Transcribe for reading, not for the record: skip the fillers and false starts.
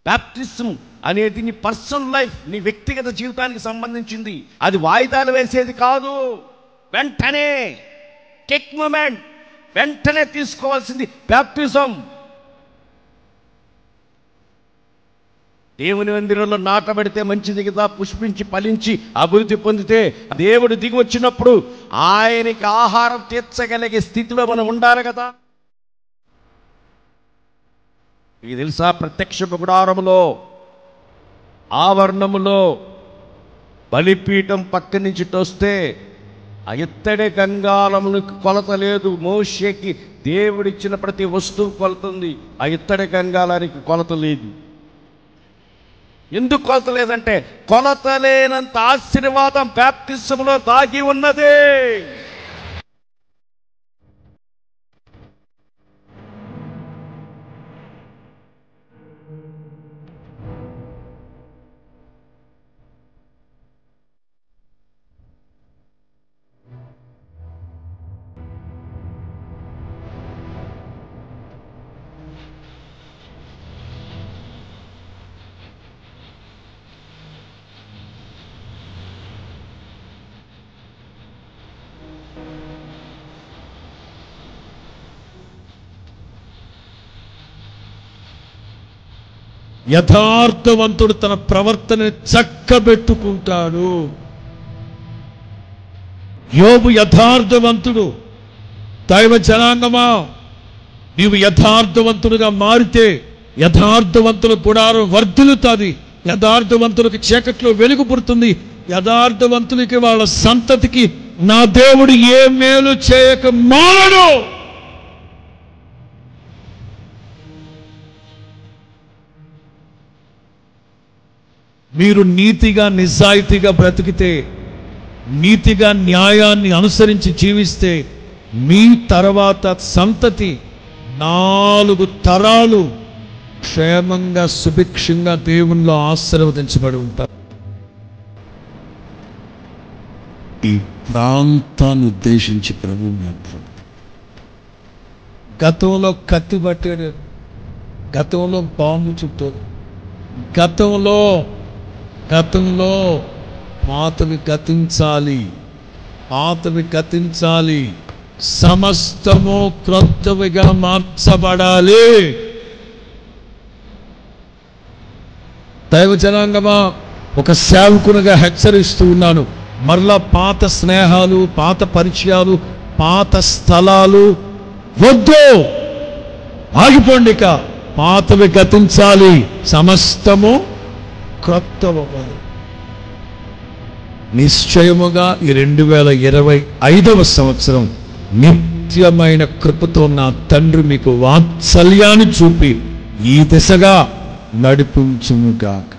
Baptism అనేది నీ personal life, నీ వ్యక్తిగత జీవితానికి సంబంధించింది. అది వాయిదాలు వేసేది కాదు. వెంటనే టేక్ మూమెంట్, వెంటనే తీసుకోవాల్సింది బాప్టిజం. దేవుని మందిరంలో నాటబడితే మంచిది కదా, పుష్పించి ఫలించి అభివృద్ధి పొందితే దేవుడు దిగి వచ్చినప్పుడు ఆయనకి ఆహారం తీర్చగలిగే స్థితిలో మనం ఉండాలి కదా. మీకు తెలుసా, ప్రత్యక్ష గుడారములో ఆవరణములో బలిపీఠం పక్క నుంచి తోస్తే ఆ ఇత్తడి గంగాళములకు కొలత లేదు. మోషేకి దేవుడిచ్చిన ప్రతి వస్తువు కొలతుంది, ఆ ఇత్తడి గంగాళానికి కొలత లేదు. ఎందుకు కొలత లేదంటే కొలత లేనంత ఆశీర్వాదం బాప్తిజంలో దాగి ఉన్నది. యథార్థవంతుడు తన ప్రవర్తన చక్కబెట్టుకుంటాడు. యోబు యథార్థవంతుడు. దైవ జనాంగమా, నీవు యథార్థవంతుడుగా మారితే యథార్థవంతుల గుడారం వర్ధిల్లుతుంది. యథార్థవంతులకు చీకట్లో వెలుగు పుడుతుంది. యథార్థవంతులకి వాళ్ళ సంతతికి నా దేవుడు ఏ మేలు చేయక మానడు. మీరు నీతిగా నిజాయితీగా బ్రతికితే, నీతిగా న్యాయాన్ని అనుసరించి జీవిస్తే మీ తర్వాత సంతతి 4 తరాలు క్షేమంగా సుభిక్షంగా దేవునిలో ఆశీర్వదించబడి ఉంటారు. ఈ ప్రాంతాన్ని ఉద్దేశించి ప్రభు గతంలో కత్తి పట్టాడు, గతంలో బాంబు చుట్టాడు, గతంలో పాతవి గతించాలి, సమస్తము క్రొత్తవిగా మార్చబడాలి. దైవ జనాంగమా, ఒక సేవకునిగా హెచ్చరిస్తూ ఉన్నాను. మరలా పాత స్నేహాలు, పాత పరిచయాలు, పాత స్థలాలు వద్దు. ఆగిపోండి. పాతవి గతించాలి, సమస్తము క్రొత్తవ్వాలి. నిశ్చయముగా ఈ 2025వ సంవత్సరం నిత్యమైన కృపతో నా తండ్రి మీకు వాత్సల్యాన్ని చూపి ఈ దిశగా నడిపించుగాక.